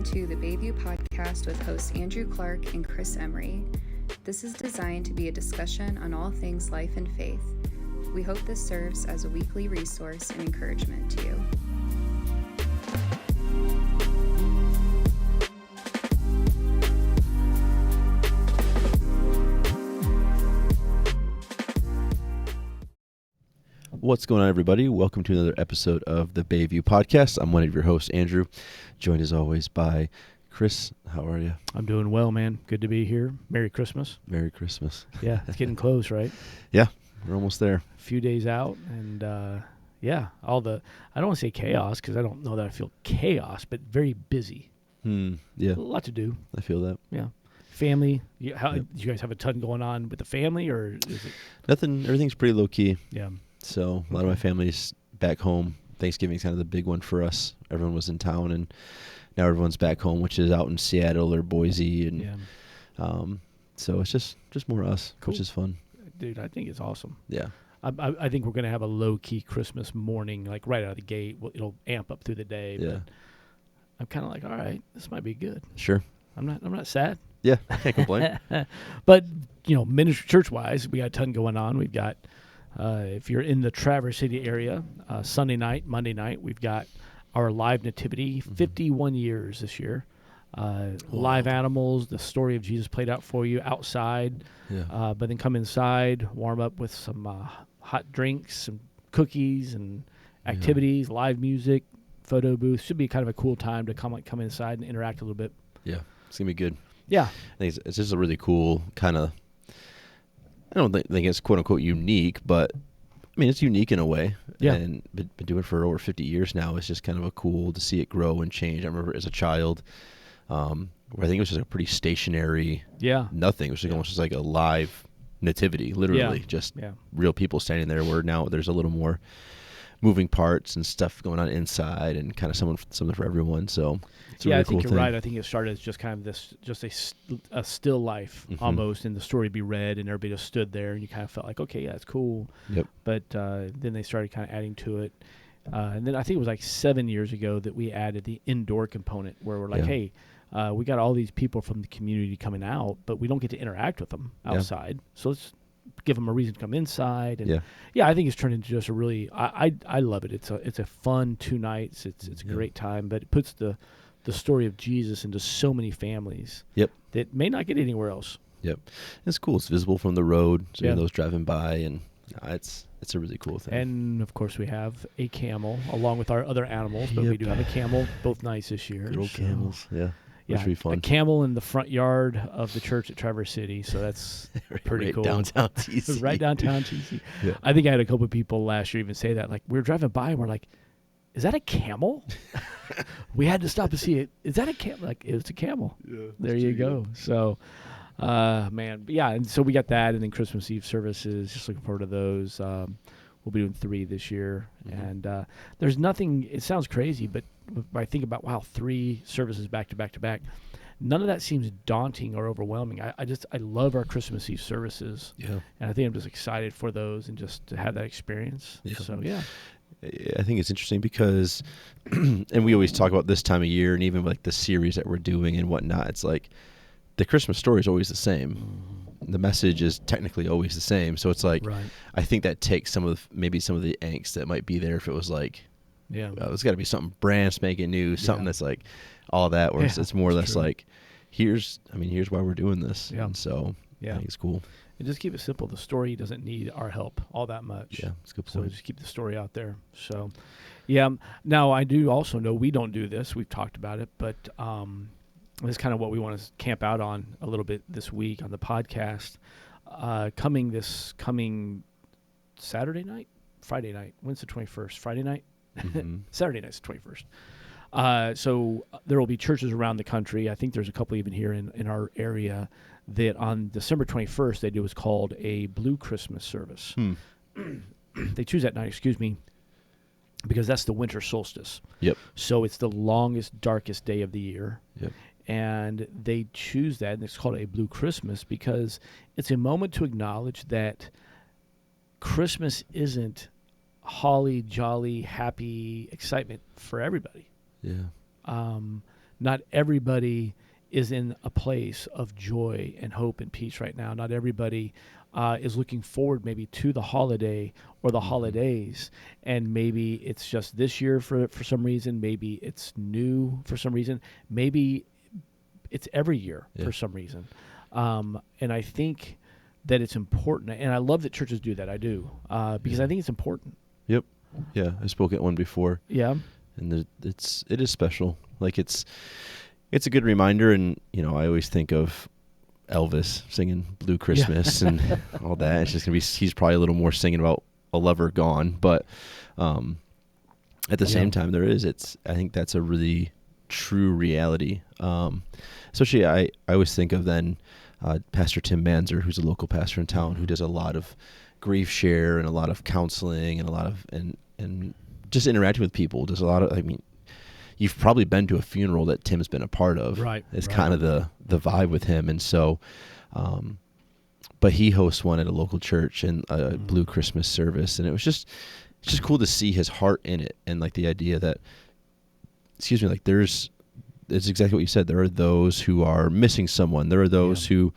to the Bayview Podcast with hosts Andrew Clark and Chris Emery. This is designed to be a discussion on all things life and faith. We hope this serves as a weekly resource and encouragement to you. What's going on, everybody? Welcome to another episode of the Bayview Podcast. I'm one of your hosts, Andrew, joined as always by Chris. How are you? I'm doing well, man. Good to be here. Merry Christmas. Merry Christmas. Yeah, it's getting close, right? Yeah, we're almost there. A few days out, and I don't want to say chaos because I don't know that I feel chaos, but very busy. Yeah. A lot to do. I feel that. Yeah. Family. Do you guys have a ton going on with the family, or is it? Nothing. Everything's pretty low key. Yeah. So a lot of my family's back home. Thanksgiving's kind of the big one for us. Everyone was in town, and now everyone's back home, which is out in Seattle or Boise, and so it's just more us, cool. Which is fun. Dude, I think it's awesome. Yeah. I think we're going to have a low-key Christmas morning, like right out of the gate. It'll amp up through the day. Yeah. But I'm kind of like, all right, this might be good. Sure. I'm not sad. Yeah, I can't complain. But, ministry church-wise, we got a ton going on. We've got, if you're in the Traverse City area, Sunday night, Monday night, we've got our live nativity, 51 years this year. Live animals, the story of Jesus played out for you outside. Yeah. But then come inside, warm up with some hot drinks, some cookies and activities, live music, photo booth. Should be kind of a cool time to come inside and interact a little bit. Yeah, it's going to be good. Yeah. I think it's just a really cool kind of, I don't think it's quote-unquote unique, but, I mean, it's unique in a way. Yeah. And been doing it for over 50 years now. It's just kind of cool to see it grow and change. I remember as a child, where I think it was just a pretty stationary nothing. It was almost just like a live nativity, literally. Just real people standing there, where now there's a little more moving parts and stuff going on inside, and kind of something for everyone. So it's a really cool thing. I think you're right. I think it started as just kind of this, just a still life almost, and the story be read, and everybody just stood there, and you kind of felt like, okay, yeah, it's cool. Yep. But then they started kind of adding to it, and then I think it was like 7 years ago that we added the indoor component, where we're like, hey, we got all these people from the community coming out, but we don't get to interact with them outside, so let's give them a reason to come inside. And I think it's turned into just a really, I love it. It's a fun 2 nights. It's a great time, but it puts the story of Jesus into so many families that may not get anywhere else. Yep. It's cool. It's visible from the road, so those driving by, and it's a really cool thing. And of course we have a camel along with our other animals, but we do have a camel both nights this year. Good old camels. Yeah. Yeah, be fun. A camel in the front yard of the church at Traverse City, so that's pretty cool. Downtown TC. Right downtown TC. Yeah. I think I had a couple of people last year even say that. Like, we were driving by and we're like, is that a camel? We had to stop to see it. Is that a camel? Like, it's a camel. Yeah, there you go. So, man. But yeah, and so we got that, and then Christmas Eve services. Just looking forward to those. We'll be doing 3 this year. And there's nothing, it sounds crazy, but I think about, 3 services back to back to back. None of that seems daunting or overwhelming. I love our Christmas Eve services. Yeah. And I think I'm just excited for those and just to have that experience. Yeah. So, yeah. I think it's interesting because, and we always talk about this time of year, and even like the series that we're doing and whatnot, it's like the Christmas story is always the same. The message is technically always the same. So it's like, I think that takes maybe some of the angst that might be there if it was like, it's got to be something brand spanking new, something that's like all that, where it's more or less like, here's why we're doing this. Yeah. And so I think it's cool. And just keep it simple. The story doesn't need our help all that much. Yeah, that's a good point. So just keep the story out there. So, now I do also know we don't do this. We've talked about it, but this is kind of what we want to camp out on a little bit this week on the podcast. Coming Saturday night, Friday night. When's the 21st? Friday night? Saturday night's the 21st. So there will be churches around the country. I think there's a couple even here in our area that on December 21st they do what's called a Blue Christmas service. They choose that night, because that's the winter solstice. Yep. So it's the longest, darkest day of the year. Yep. And they choose that, and it's called a Blue Christmas because it's a moment to acknowledge that Christmas isn't holly, jolly, happy excitement for everybody. Yeah. not everybody is in a place of joy and hope and peace right now. Not everybody is looking forward maybe to the holiday or the holidays, and maybe it's just this year for some reason. Maybe it's new for some reason. Maybe it's every year for some reason. And I think that it's important, and I love that churches do that. I do, because I think it's important. Yep. Yeah, I spoke at one before. Yeah. And it is special. Like it's a good reminder, and I always think of Elvis singing Blue Christmas and all that. It's just gonna be, he's probably a little more singing about a lover gone, but at the same time, I think that's a really true reality. Especially I always think of then Pastor Tim Manzer, who's a local pastor in town, who does a lot of grief share and a lot of counseling and a lot of and just interacting with people. Does a lot of, you've probably been to a funeral that Tim's been a part of. Right. It's kind of the vibe with him. And so, but he hosts one at a local church and a Blue Christmas service. And it was just cool to see his heart in it. And like the idea that, it's exactly what you said. There are those who are missing someone. There are those who,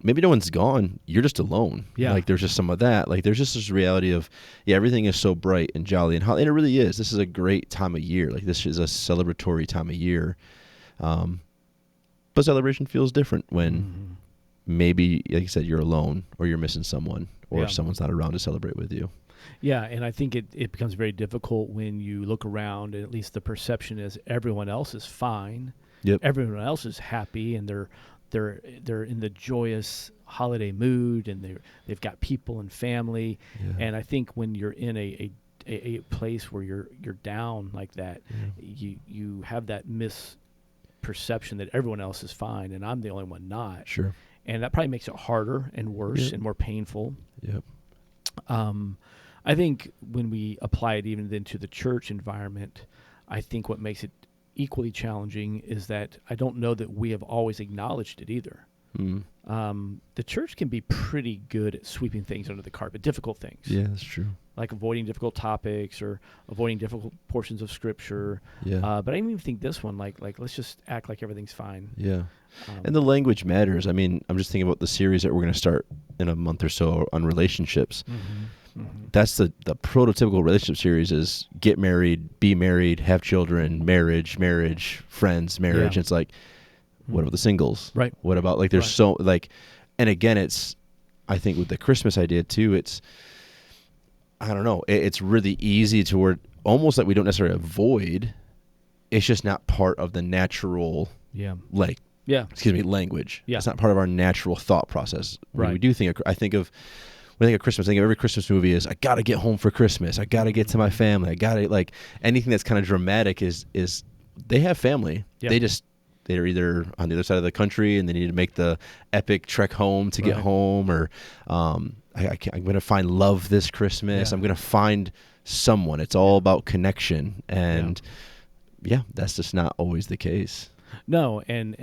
maybe no one's gone. You're just alone. Yeah. Like there's just some of that. Like there's just this reality of, everything is so bright and jolly and it really is. This is a great time of year. Like this is a celebratory time of year. But celebration feels different when maybe, like you said, you're alone or you're missing someone or someone's not around to celebrate with you. Yeah, and I think it becomes very difficult when you look around, and at least the perception is everyone else is fine. Yep. Everyone else is happy, and they're in the joyous holiday mood, and they've got people and family. Yeah. And I think when you're in a place where you're down like that, you have that misperception that everyone else is fine and I'm the only one not. Sure. And that probably makes it harder and worse and more painful. Yep. I think when we apply it even then to the church environment, I think what makes it equally challenging is that I don't know that we have always acknowledged it either. The church can be pretty good at sweeping things under the carpet, difficult things. Yeah, that's true. Like avoiding difficult topics or avoiding difficult portions of Scripture. Yeah. But I even think this one, like let's just act like everything's fine. Yeah. And the language matters. I mean, I'm just thinking about the series that we're going to start in a month or so on relationships. That's the prototypical relationship series is get married, be married, have children, marriage, friends, marriage. It's like, what about the singles? Right. What about there's so and again, it's, I think with the Christmas idea too, it's, I don't know, it's really easy to where almost like we don't necessarily avoid, it's just not part of the natural, language. Yeah. It's not part of our natural thought process. Right. When we do think, when I think of Christmas, I think of every Christmas movie is, I got to get home for Christmas. I got to get to my family. I got to, anything that's kind of dramatic is they have family. Yeah. They're either on the other side of the country and they need to make the epic trek home to get home, or I'm going to find love this Christmas. I'm going to find someone. It's all about connection. And that's just not always the case. No. And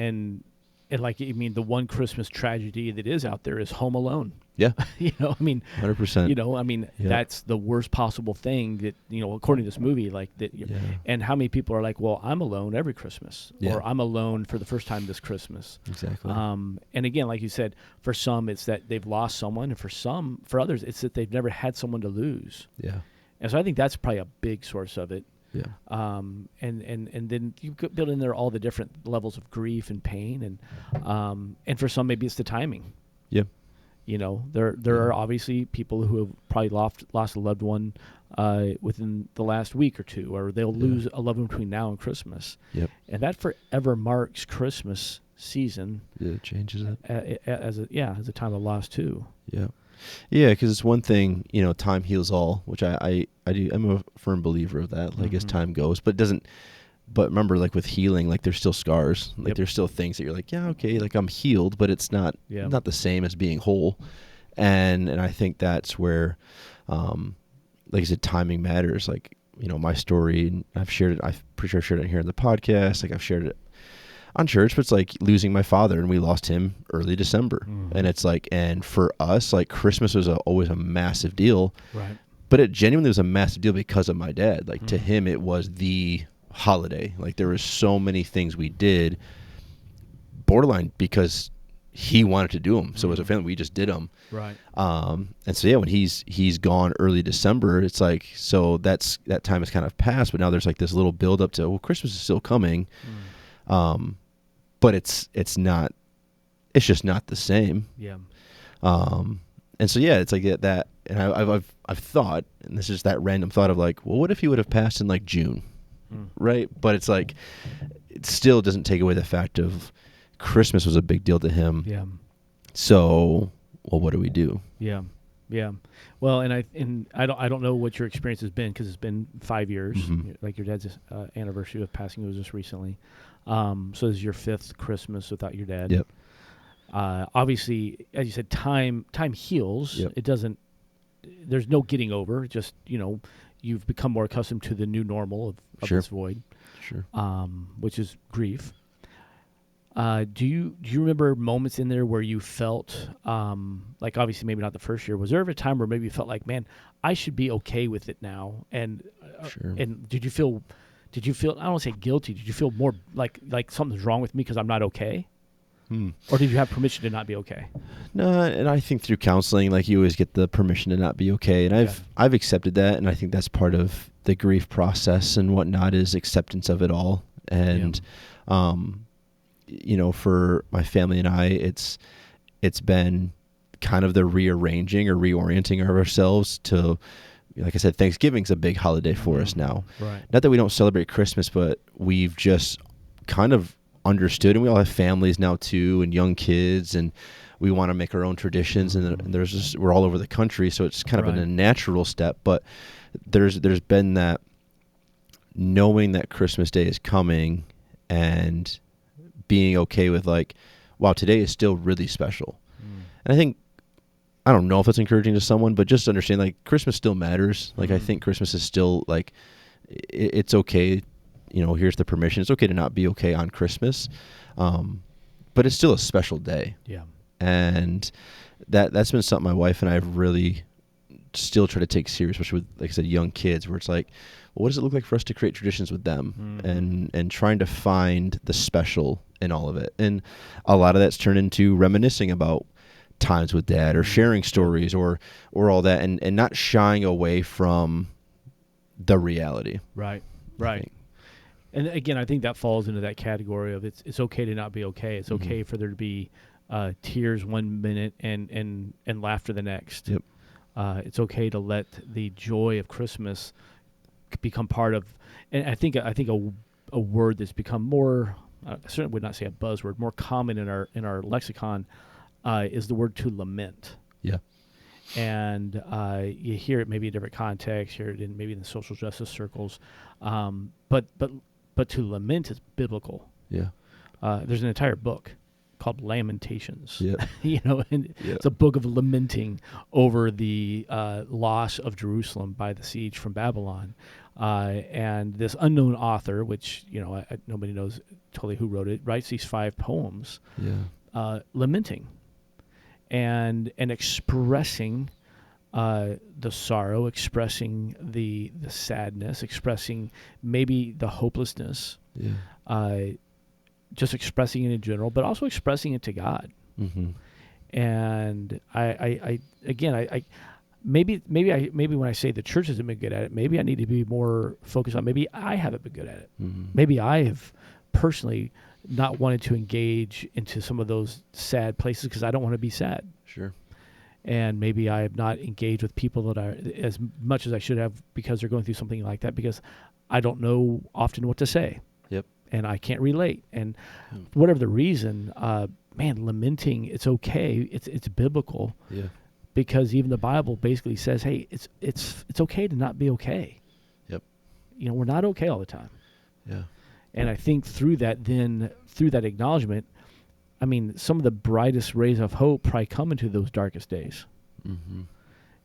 the one Christmas tragedy that is out there is Home Alone. Yeah. 100%. That's the worst possible thing that, according to this movie, and how many people are like, well, I'm alone every Christmas, or I'm alone for the first time this Christmas. Exactly. And again, like you said, for some, it's that they've lost someone, and for others, it's that they've never had someone to lose. Yeah. And so I think that's probably a big source of it. Yeah. And then you could build in there all the different levels of grief and pain, and for some, maybe it's the timing. Yeah. There are obviously people who have probably lost a loved one within the last week or two, or they'll lose a loved one between now and Christmas. Yep. And that forever marks Christmas season. Yeah, it changes it. As a time of loss too. Yeah. Yeah, because it's one thing, time heals all, which I do. I'm a firm believer of that, as time goes. But it doesn't. But remember, with healing, there's still scars. There's still things that you're okay, I'm healed, but it's not not the same as being whole. And I think that's where, like I said, timing matters. My story, I've shared it. I'm pretty sure I shared it here on the podcast. I've shared it on church, but it's losing my father, and we lost him early December. And it's and for us, Christmas was always a massive deal. Right. But it genuinely was a massive deal because of my dad. To him, it was the holiday. Like there was so many things we did borderline because he wanted to do them. So as a family, we just did them. Right. And so, when he's gone early December, it's like, so that time has kind of passed, but now there's like this little build up to, well, Christmas is still coming. But it's just not the same. Yeah. And so, it's like that. And I've thought, and this is that random thought of like, well, what if he would have passed in like June? Right. But it's like, it still doesn't take away the fact of Christmas was a big deal to him. Yeah. So, well, what do we do? Yeah. Yeah. Well, and I don't know what your experience has been, because it's been 5 years. Like your dad's anniversary of passing was just recently. So this is your 5th Christmas without your dad. Yep. Obviously, as you said, time heals. Yep. It doesn't. There's no getting over. Just you've become more accustomed to the new normal of Sure. this void. Sure. Which is grief. Do you remember moments in there where you felt like, obviously maybe not the first year, was there ever a time where maybe you felt like, man, I should be okay with it now? And Sure. and did you feel I don't want to say guilty, did you feel more like something's wrong with me because I'm not okay? Or did you have permission to not be okay? No, and I think through counseling, like you always get the permission to not be okay, and I've accepted that, and I think that's part of the grief process and whatnot, is acceptance of it all. And for my family and I, it's been kind of the rearranging or reorienting of ourselves to, like I said, Thanksgiving's a big holiday for us now. Right. Not that we don't celebrate Christmas, but we've just kind of understood, and we all have families now too, and young kids, and we want to make our own traditions, and we're all over the country, so it's kind of a natural step. But there's been that knowing that Christmas Day is coming and being okay with like, wow, today is still really special. And I think, I don't know if it's encouraging to someone, but just understand like Christmas still matters. Like I think Christmas is still like, it's okay. Here's the permission. It's okay to not be okay on Christmas. But it's still a special day. Yeah. And that's been something my wife and I have really still try to take serious, especially with, like I said, young kids, where it's like, well, what does it look like for us to create traditions with them? And trying to find the special in all of it. And a lot of that's turned into reminiscing about times with dad, or sharing stories, or all that, and not shying away from the reality. Right. And again, I think that falls into that category of it's okay to not be okay. It's okay for there to be tears one minute and laughter the next. Yep. It's okay to let the joy of Christmas become part of. And I think a word that's become more, I certainly would not say a buzzword, more common in our lexicon, is the word to lament. Yeah. And you hear it maybe in different contexts, hear it in maybe in the social justice circles, but to lament is biblical. Yeah. There's an entire book called Lamentations. Yeah. And it's a book of lamenting over the loss of Jerusalem by the siege from Babylon. And this unknown author, which nobody knows totally who wrote it, writes these 5 poems, lamenting and expressing the sorrow, expressing the sadness, expressing maybe the hopelessness, just expressing it in general, but also expressing it to God. And I maybe when I say the church hasn't been good at it, maybe I need to be more focused on, maybe I haven't been good at it. Maybe I have personally not wanted to engage into some of those sad places because I don't want to be sad. Sure. And maybe I have not engaged with people that are as much as I should have because they're going through something like that, because I don't know often what to say. Yep. And I can't relate. And whatever the reason, lamenting, it's okay. It's biblical. Yeah. Because even the Bible basically says, hey, it's okay to not be okay. Yep. We're not okay all the time. Yeah. And I think through that acknowledgement, I mean, some of the brightest rays of hope probably come into those darkest days.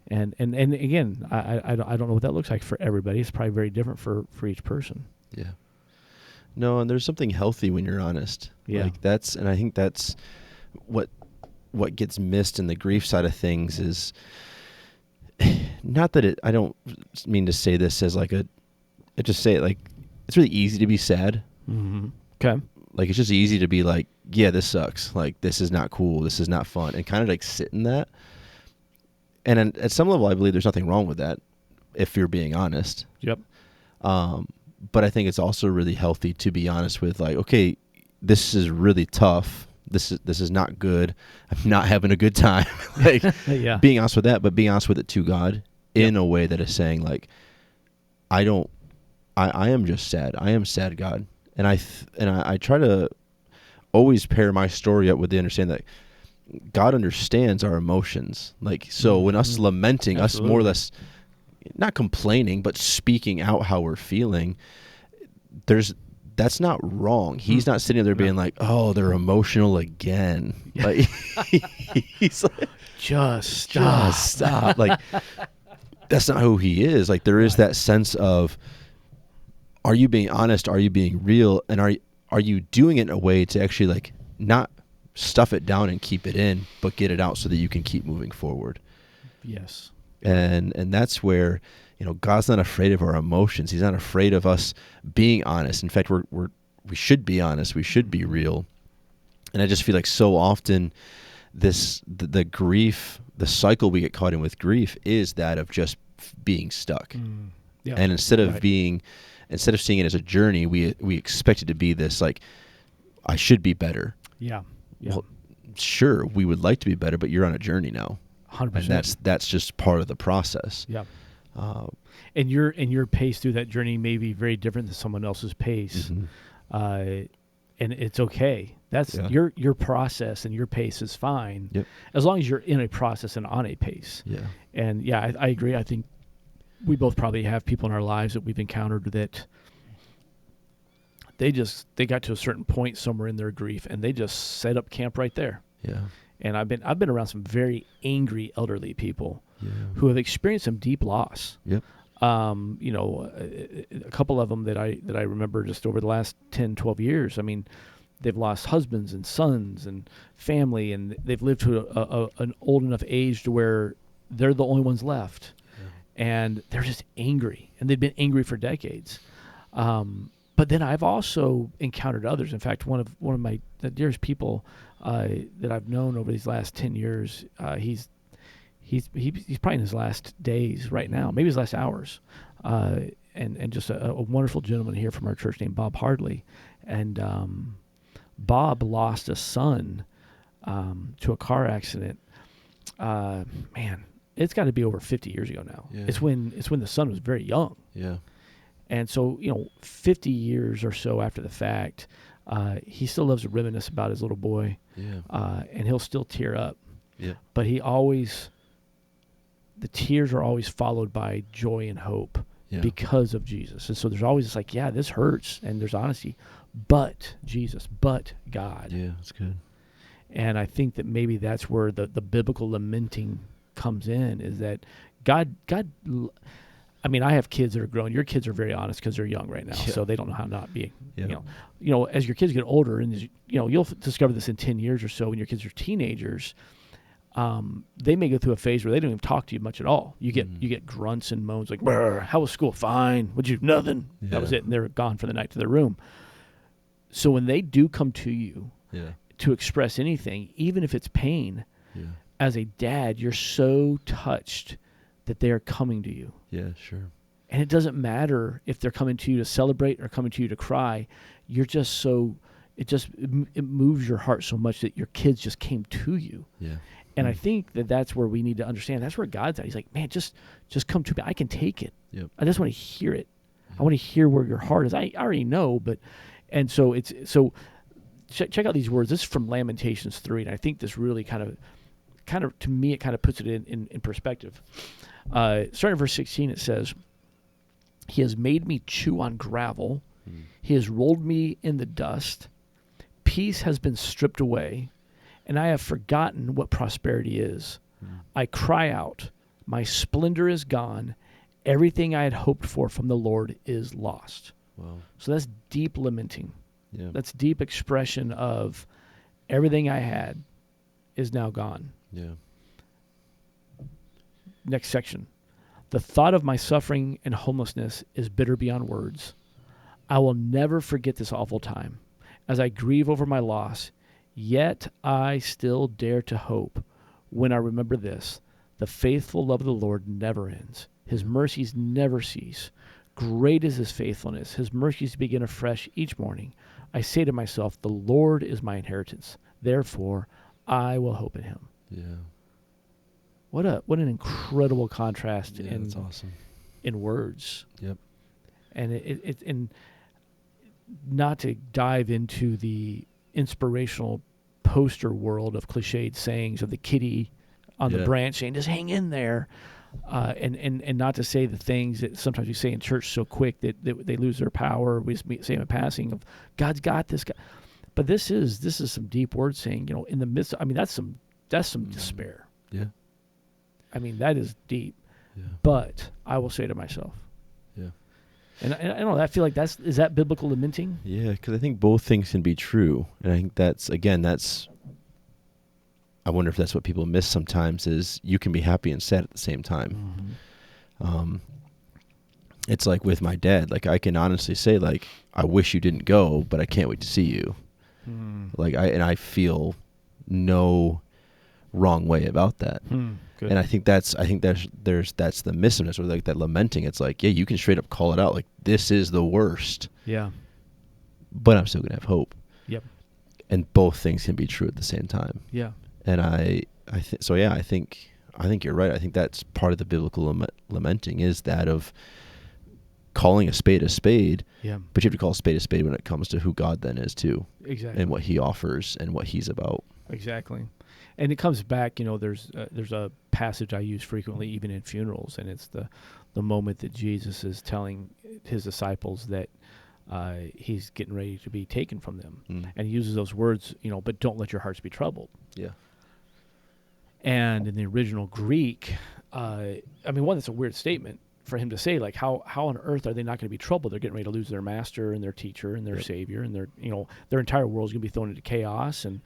And again, I don't know what that looks like for everybody. It's probably very different for each person. Yeah. No, and there's something healthy when you're honest. Yeah. And I think that's what gets missed in the grief side of things is not that I don't mean to say this as like it's really easy to be sad. Mm-hmm. Okay. Like, it's just easy to be like, yeah, this sucks. Like, this is not cool. This is not fun. And kind of like sit in that. And at some level, I believe there's nothing wrong with that, if you're being honest. Yep. But I think it's also really healthy to be honest with, like, okay, this is really tough. This is not good. I'm not having a good time. Like, yeah. being honest with that, but being honest with it to God in a way that is saying, like, I am just sad. I am sad, God. And I try to always pair my story up with the understanding that God understands our emotions. Like, so when us lamenting, Absolutely. us more or less not complaining, but speaking out how we're feeling, that's not wrong. He's not sitting there being like, oh, they're emotional again. Like, he's like, just stop. Like, that's not who he is. Like, there is that sense of, are you being honest? Are you being real? And are you doing it in a way to actually, like, not stuff it down and keep it in, but get it out so that you can keep moving forward? Yes. And that's where, God's not afraid of our emotions. He's not afraid of us being honest. In fact, we should be honest. We should be real. And I just feel like so often the grief, the cycle we get caught in with grief is that of just being stuck. Yeah. And instead of seeing it as a journey, we expect it to be this, like, I should be better. Yeah. Well, sure, we would like to be better, but you're on a journey now. 100%. And that's just part of the process. Yeah. And your pace through that journey may be very different than someone else's pace. Mm-hmm. And it's okay. That's your process, and your pace is fine. Yep. As long as you're in a process and on a pace. Yeah. And I agree. I think we both probably have people in our lives that we've encountered that they got to a certain point somewhere in their grief, and they just set up camp right there. Yeah. And I've been around some very angry elderly people who have experienced some deep loss. Yep. A couple of them that I remember just over the last 10, 12 years. I mean, they've lost husbands and sons and family, and they've lived to an old enough age to where they're the only ones left. Yeah. And they're just angry, and they've been angry for decades. But then I've also encountered others. In fact, one of my dearest people that I've known over these last 10 years, he's probably in his last days right now, maybe his last hours, and just a wonderful gentleman here from our church named Bob Hardley. And Bob lost a son to a car accident. Man, it's got to be over 50 years ago now. Yeah. It's when the son was very young. Yeah. And so, 50 years or so after the fact, he still loves to reminisce about his little boy. Yeah. And he'll still tear up. Yeah. But the tears are always followed by joy and hope because of Jesus. And so there's always this, like, this hurts, and there's honesty, but Jesus, but God. Yeah, that's good. And I think that maybe that's where the biblical lamenting comes in, is that God. I mean, I have kids that are grown. Your kids are very honest because they're young right now, so they don't know how not being. Yeah. As your kids get older, and you'll discover this in 10 years or so, when your kids are teenagers, they may go through a phase where they don't even talk to you much at all. You get grunts and moans like, "How was school? Fine. What'd you? Nothing." Yeah. That was it, and they're gone for the night to their room. So when they do come to you to express anything, even if it's pain, as a dad, you're so touched that they are coming to you. Yeah, sure. And it doesn't matter if they're coming to you to celebrate or coming to you to cry. You're just so, it moves your heart so much that your kids just came to you. Yeah. And I think that's where we need to understand. That's where God's at. He's like, man, just come to me. I can take it. Yep. I just want to hear it. I want to hear where your heart is. I already know, and so check out these words. This is from Lamentations 3, and I think this really kind of to me, it kind of puts it in perspective. Starting at verse 16, it says, "He has made me chew on gravel. He has rolled me in the dust. Peace has been stripped away, and I have forgotten what prosperity is. I cry out, my splendor is gone. Everything I had hoped for from the Lord is lost." Wow. So that's deep lamenting. Yeah. That's deep expression of everything I had is now gone. Yeah. Next section. "The thought of my suffering and homelessness is bitter beyond words. I will never forget this awful time. As I grieve over my loss, yet I still dare to hope when I remember this. The faithful love of the Lord never ends. His mercies never cease. Great is his faithfulness. His mercies begin afresh each morning. I say to myself, the Lord is my inheritance. Therefore, I will hope in him. Yeah. What an incredible contrast that's awesome. In words. Yep. And and not to dive into the inspirational poster world of cliched sayings of the kitty on the branch saying, just hang in there. And not to say the things that sometimes we say in church so quick that they lose their power. We just say in passing of God's got this guy. But this is some deep word saying, in the midst, that's some despair. Yeah. That is deep. Yeah. But I will say to myself. Yeah. And I don't know, I feel like is that biblical lamenting? Yeah, because I think both things can be true. And I think I wonder if that's what people miss sometimes is you can be happy and sad at the same time. Mm-hmm. It's like with my dad, like I can honestly say like, I wish you didn't go, but I can't wait to see you. Like I feel no wrong way about that. Good. And I think that's the missiveness or like that lamenting. It's like, yeah, you can straight up call it out. Like this is the worst. Yeah. But I'm still going to have hope. Yep. And both things can be true at the same time. Yeah. And I think you're right. I think that's part of the biblical lamenting is that of calling a spade. Yeah. But you have to call a spade when it comes to who God then is too. Exactly. And what he offers and what he's about. Exactly. And it comes back, there's a passage I use frequently even in funerals, and it's the moment that Jesus is telling his disciples that he's getting ready to be taken from them. And he uses those words, but don't let your hearts be troubled. Yeah. And in the original Greek, one, that's a weird statement for him to say, like, how on earth are they not going to be troubled? They're getting ready to lose their master and their teacher and their savior, and their entire world's going to be thrown into chaos, and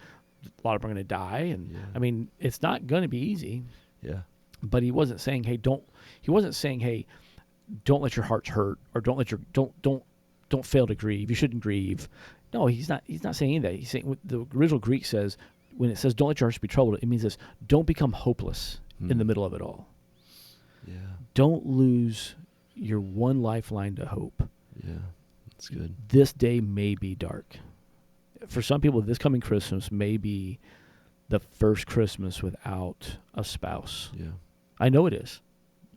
a lot of them are going to die. And it's not going to be easy. Yeah. But he wasn't saying, hey, don't let your hearts hurt, or don't fail to grieve. You shouldn't grieve. No, he's not saying that. He's saying, the original Greek says, when it says don't let your hearts be troubled, it means this: don't become hopeless in the middle of it all. Yeah. Don't lose your one lifeline to hope. Yeah, that's good. This day may be dark. For some people, this coming Christmas may be the first Christmas without a spouse. Yeah. I know it is.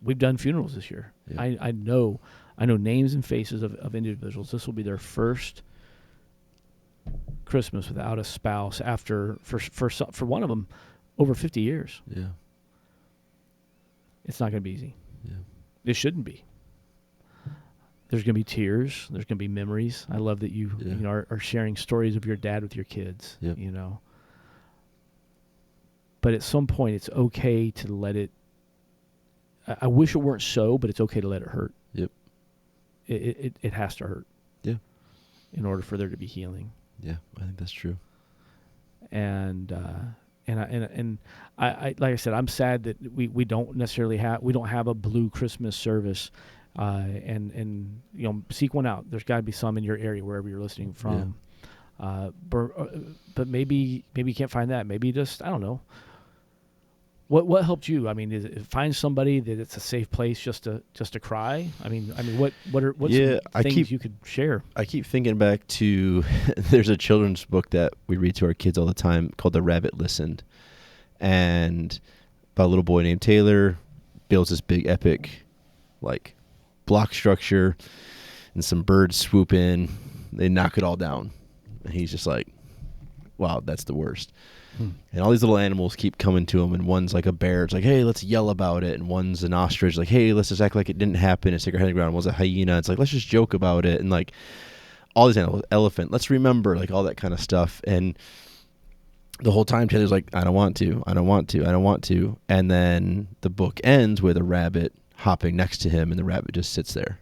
We've done funerals this year. Yeah. I know names and faces of individuals. This will be their first Christmas without a spouse after, for one of them, over 50 years. Yeah. It's not going to be easy. Yeah. It shouldn't be. There's going to be tears. There's going to be memories. I love that you are sharing stories of your dad with your kids. Yep. But at some point, it's okay to let it. I wish it weren't so, but it's okay to let it hurt. Yep. It has to hurt. Yeah. In order for there to be healing. Yeah, I think that's true. And I like I said, I'm sad that we don't necessarily have a blue Christmas service. And seek one out. There's got to be some in your area wherever you're listening from. Yeah. But maybe you can't find that. Maybe just, I don't know. What helped you? Is it find somebody that it's a safe place just to cry? What's some things you could share? I keep thinking back to there's a children's book that we read to our kids all the time called The Rabbit Listened, and about a little boy named Taylor builds this big epic like block structure, and some birds swoop in, they knock it all down, and he's just like, wow, that's the worst. And all these little animals keep coming to him, and one's like a bear, it's like, hey, let's yell about it, and one's an ostrich, like, hey, let's just act like it didn't happen and stick our head in the ground. One's a hyena, it's like, let's just joke about it, and like all these animals, elephant, let's remember, like all that kind of stuff. And the whole time Taylor's like, I don't want to, and then the book ends with a rabbit hopping next to him, and the rabbit just sits there.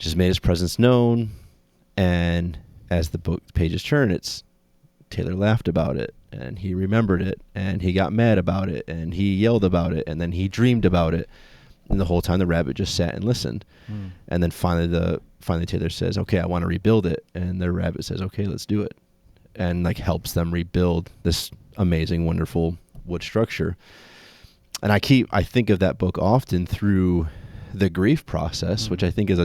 Just made his presence known, and as the book pages turn, it's Taylor laughed about it, and he remembered it, and he got mad about it, and he yelled about it, and then he dreamed about it. And the whole time the rabbit just sat and listened. And then finally Taylor says, okay, I want to rebuild it. And the rabbit says, okay, let's do it. And like helps them rebuild this amazing, wonderful wood structure. And I think of that book often through the grief process, which I think is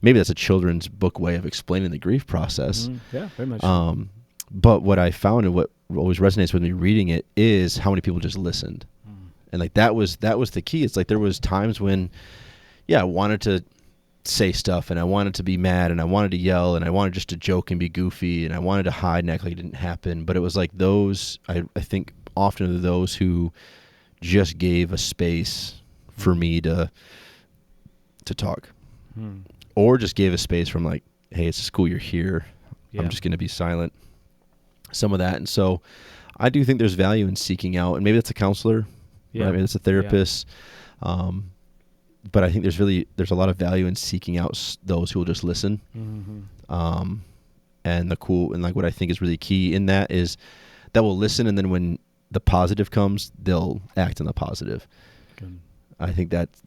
maybe that's a children's book way of explaining the grief process. Yeah, very much. But what I found and what always resonates with me reading it is how many people just listened. And like that was the key. It's like there was times when, I wanted to say stuff and I wanted to be mad and I wanted to yell and I wanted just to joke and be goofy and I wanted to hide and act like it didn't happen. But it was like those, I think often those who just gave a space for me to talk. Or just gave a space from like, hey, it's just cool you're here. I'm just going to be silent. Some of that. And so I do think there's value in seeking out, and maybe that's a counselor. Right? Maybe it's a therapist. But I think there's a lot of value in seeking out those who will just listen. And like what I think is really key in that is that will listen. And then when the positive comes, they'll act on the positive. Good. I think that's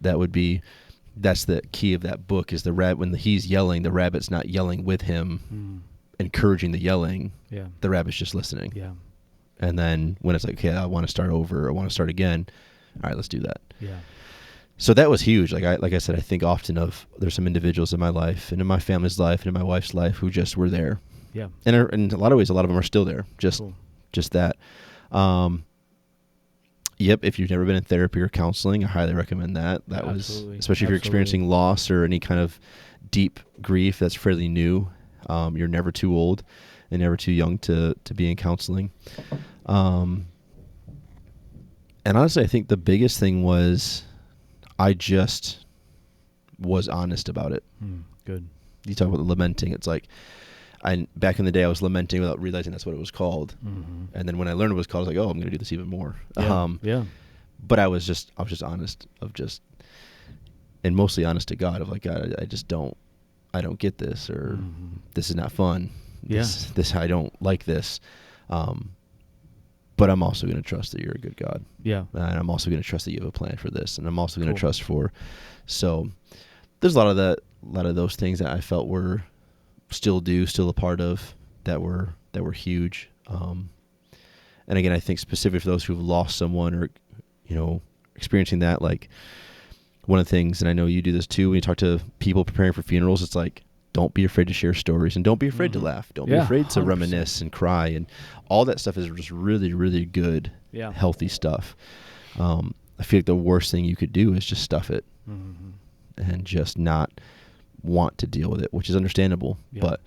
the key of that book is the rabbit. When he's yelling, the rabbit's not yelling with him, encouraging the yelling. Yeah. The rabbit's just listening. Yeah. And then when it's like, okay, I want to start over, I want to start again. All right, let's do that. Yeah. So that was huge. Like I said, I think often there's some individuals in my life and in my family's life and in my wife's life who just were there. Yeah. And in a lot of ways, a lot of them are still there. Just that. Yep. If you've never been in therapy or counseling, I highly recommend that. That was, especially if you're experiencing loss or any kind of deep grief that's fairly new. You're never too old and never too young to be in counseling. And honestly, I think the biggest thing was I just was honest about it. Good. You talk about the lamenting. It's like, back in the day, I was lamenting without realizing that's what it was called. And then when I learned what it was called, I was like, oh, I'm going to do this even more. But I was just honest and mostly honest to God of like, God, I don't get this, or this is not fun. This I don't like this. But I'm also going to trust that you're a good God. Yeah. And I'm also going to trust that you have a plan for this. And I'm also going to trust so there's a lot of those things that I felt were still a part of that were huge. And again, I think specifically for those who've lost someone or, experiencing that, like one of the things, and I know you do this too, when you talk to people preparing for funerals, it's like, don't be afraid to share stories and don't be afraid to laugh. Don't be afraid to 100%. Reminisce and cry, and all that stuff is just really, really good, healthy stuff. I feel like the worst thing you could do is just stuff it and just not want to deal with it, which is understandable. But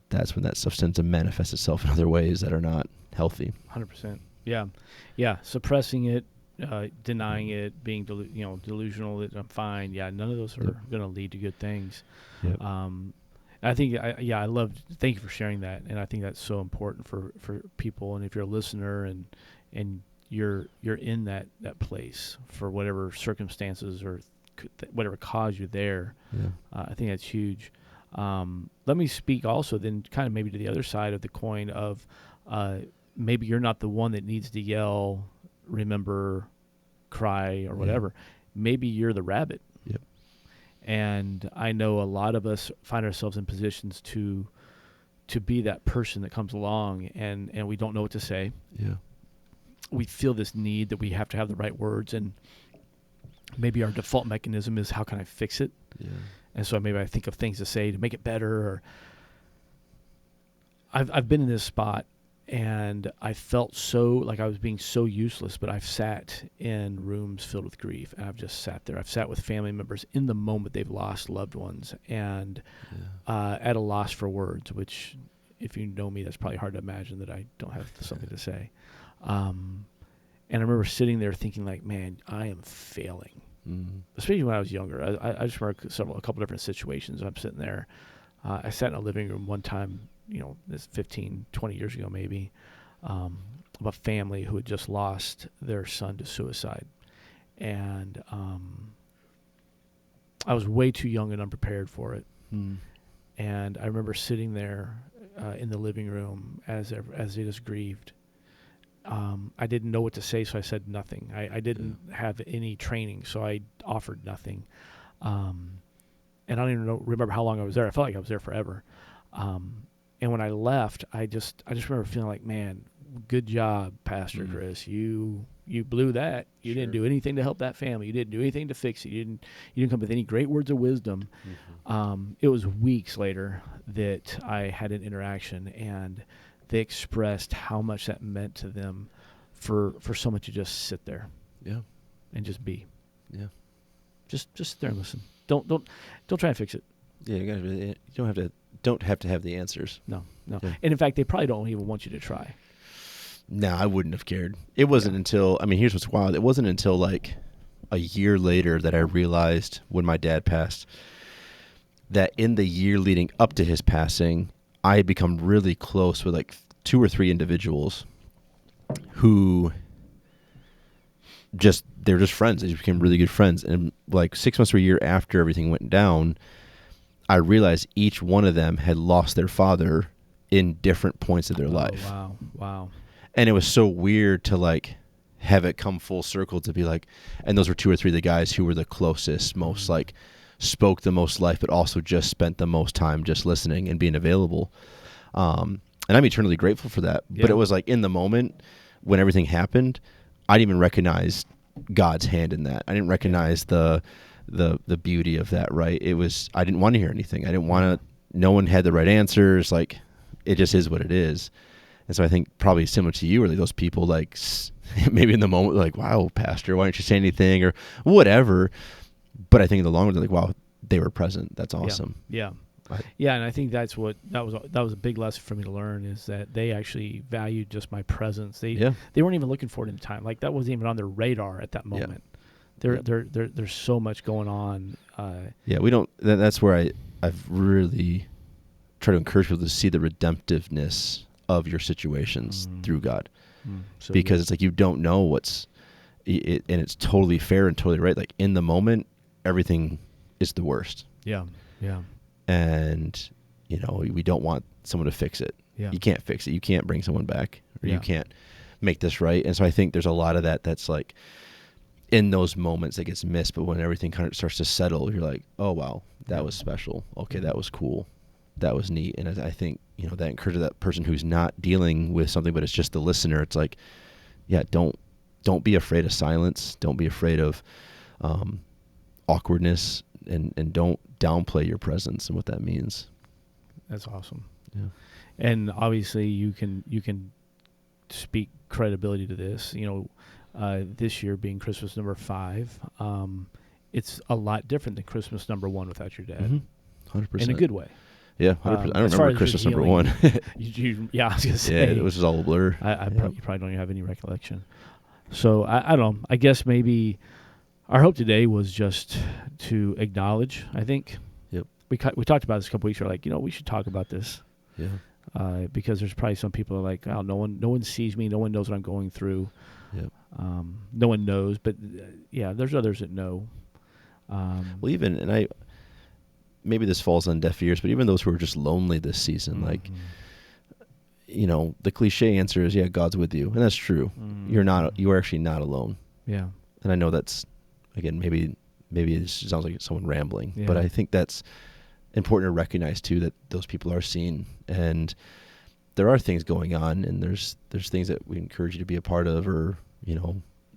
that's when that stuff tends to manifest itself in other ways that are not healthy. 100%. Yeah. Suppressing it, denying it, being delusional that I'm fine. Yeah, none of those are going to lead to good things. Yep. I think I love. Thank you for sharing that, and I think that's so important for people. And if you're a listener and you're in that place for whatever circumstances or whatever caused you there, I think that's huge. Let me speak also then kind of maybe to the other side of the coin of maybe you're not the one that needs to yell, remember, cry, or whatever. Maybe you're the rabbit. Yep. And I know a lot of us find ourselves in positions to be that person that comes along and we don't know what to say. Yeah. We feel this need that we have to have the right words, and maybe our default mechanism is, how can I fix it? Yeah. And so maybe I think of things to say to make it better. Or I've been in this spot, and I felt so like I was being so useless, but I've sat in rooms filled with grief, and I've just sat there. I've sat with family members in the moment they've lost loved ones, and at a loss for words, which, if you know me, that's probably hard to imagine that I don't have something to say. And I remember sitting there thinking like, man, I am failing. Especially when I was younger. I just remember a couple different situations. I'm sitting there. I sat in a living room one time, this 15, 20 years ago maybe, of a family who had just lost their son to suicide. And I was way too young and unprepared for it. And I remember sitting there in the living room as they just grieved. I didn't know what to say, so I said nothing. I didn't have any training, so I offered nothing. And I don't even remember how long I was there. I felt like I was there forever. And when I left, I just remember feeling like, man, good job, Pastor Chris. You blew that. You didn't do anything to help that family. You didn't do anything to fix it. You didn't come with any great words of wisdom. It was weeks later that I had an interaction, and they expressed how much that meant to them for someone to just sit there, and just be, just sit there and listen. Don't try and fix it. Yeah, you don't have to have the answers. No. Yeah. And in fact, they probably don't even want you to try. No, I wouldn't have cared. It wasn't until, here's what's wild. It wasn't until like a year later that I realized, when my dad passed, that in the year leading up to his passing, I had become really close with like 2 or 3 individuals who they were just friends. They just became really good friends. And like 6 months or a year after everything went down, I realized each one of them had lost their father in different points of their life. Wow. And it was so weird to like have it come full circle to be like, and those were 2 or 3 of the guys who were the closest, most like spoke the most life, but also just spent the most time just listening and being available. And I'm eternally grateful for that. Yeah. But it was like in the moment when everything happened, I didn't even recognize God's hand in that. I didn't recognize the beauty of that, right? It was, I didn't want to hear anything. I didn't want to, no one had the right answers. Like, it just is what it is. And so I think probably similar to you, or like those people like maybe in the moment, like, wow, Pastor, why don't you say anything or whatever. But I think in the long run, they're like, wow, they were present. That's awesome. Yeah. Yeah, and I think that was a big lesson for me to learn, is that they actually valued just my presence. They weren't even looking for it in time. Like, that wasn't even on their radar at that moment. Yeah. There's so much going on. We don't. That's where I've really tried to encourage people to see the redemptiveness of your situations through God, because it's like you don't know what's it, and it's totally fair and totally right. Like in the moment, everything is the worst. Yeah. And we don't want someone to fix it. Yeah. You can't fix it. You can't bring someone back, or you can't make this right. And so I think there's a lot of that's like in those moments that gets missed. But when everything kind of starts to settle, you're like, oh wow, that was special. Okay, that was cool. That was neat. And I think that encourages that person who's not dealing with something, but it's just the listener. It's like, don't be afraid of silence. Don't be afraid of awkwardness, and don't downplay your presence and what that means. That's awesome. Yeah. And obviously you can speak credibility to this. This year being Christmas number 5, it's a lot different than Christmas number 1 without your dad. 100%. In a good way. Yeah, 100%. I don't remember Christmas number 1. I was going to say. Yeah, it was just all a blur. You probably don't even have any recollection. So I don't know. I guess maybe our hope today was just to acknowledge, I think. Yep. We talked about this a couple weeks ago, like, we should talk about this. Yeah. Because there's probably some people who are like, oh, no one sees me. No one knows what I'm going through. Yep. No one knows. But, there's others that know. Well, even, and maybe this falls on deaf ears, but even those who are just lonely this season, like, the cliche answer is, God's with you. And that's true. You are actually not alone. Yeah. And I know that's, again, maybe it sounds like someone rambling, but I think that's important to recognize too, that those people are seen, and there are things going on, and there's things that we encourage you to be a part of, or,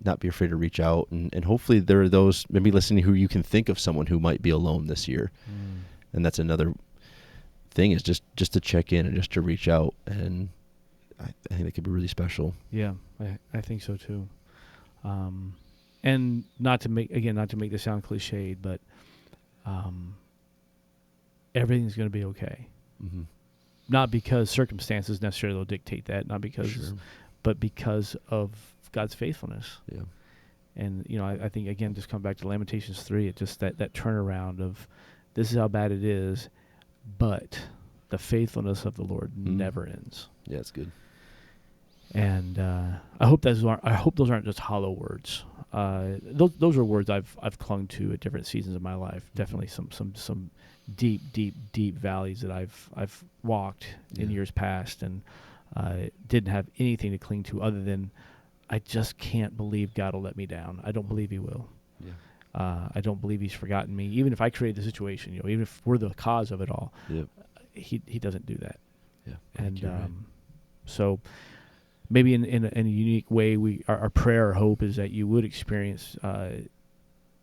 not be afraid to reach out. And hopefully there are those maybe listening who you can think of someone who might be alone this year. And that's another thing, is just to check in and just to reach out. And I think that could be really special. Yeah, I think so too. And not to make this sound cliched, but everything's going to be okay. Mm-hmm. Not because circumstances necessarily will dictate that, not because, but because of God's faithfulness. Yeah. And, I think, again, just come back to Lamentations 3, it's just that turnaround of, this is how bad it is, but the faithfulness of the Lord never ends. Yeah, it's good. And I hope those aren't just hollow words. Those are words I've clung to at different seasons of my life. Definitely some deep valleys that I've walked in years past, and didn't have anything to cling to other than, I just can't believe God will let me down. I don't believe he will. Yeah. I don't believe he's forgotten me. Even if I create the situation, even if we're the cause of it all, Yep. he doesn't do that. Yeah. And right. so maybe in a unique way, our prayer or hope is that you would experience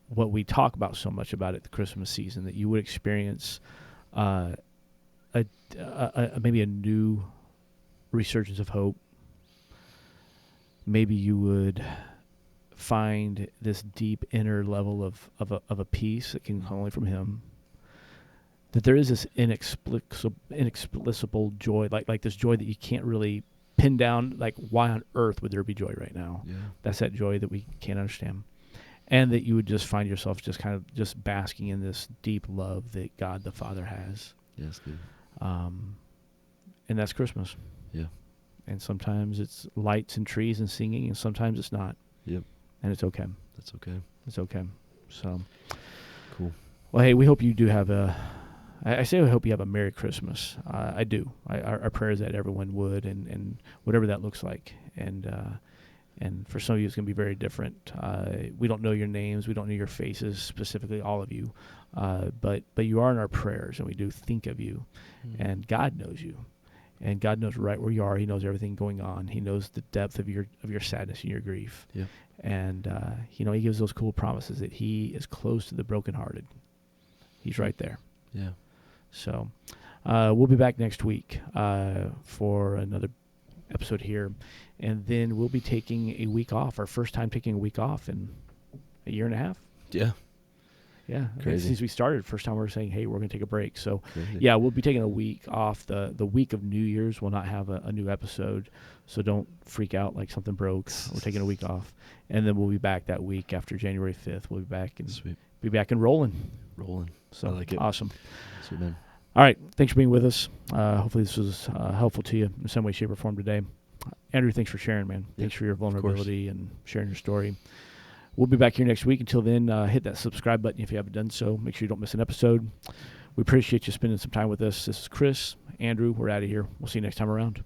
what we talk about so much about at the Christmas season, that you would experience maybe a new resurgence of hope. Maybe you would find this deep inner level of a peace that can come only from him. That there is this inexplicable joy, like this joy that you can't really pin down, like why on earth would there be joy right now? Yeah. That's that joy that we can't understand. And that you would just find yourself just kind of just basking in this deep love that God the Father has. Yes, good. And that's Christmas. Yeah. And sometimes it's lights and trees and singing, and sometimes it's not. Yep. And it's okay. That's okay. It's okay. So, cool. Well, hey, we hope you do have I say I hope you have a Merry Christmas. I do. Our prayer is that everyone would, and whatever that looks like. And for some of you, it's going to be very different. We don't know your names. We don't know your faces, specifically all of you. But you are in our prayers, and we do think of you. Mm-hmm. And God knows you. And God knows right where you are. He knows everything going on. He knows the depth of your sadness and your grief. Yeah. And, he gives those cool promises that he is close to the brokenhearted. He's right there. Yeah. So we'll be back next week for another episode here. And then we'll be taking a week off, our first time taking a week off in a year and a half. Yeah. Yeah. Crazy. Since we started, first time we're saying, hey, we're going to take a break. So, Crazy. Yeah, we'll be taking a week off. The week of New Year's, we'll not have a new episode. So don't freak out like something broke. We're taking a week off. And then we'll be back that week after January 5th. We'll be back and Sweet. Be back and rolling. So I like it. Awesome. Sweet, man. All right. Thanks for being with us. Hopefully this was helpful to you in some way, shape, or form today. Andrew, thanks for sharing, man. Yeah, thanks for your vulnerability and sharing your story. We'll be back here next week. Until then, hit that subscribe button if you haven't done so. Make sure you don't miss an episode. We appreciate you spending some time with us. This is Chris, Andrew. We're out of here. We'll see you next time around.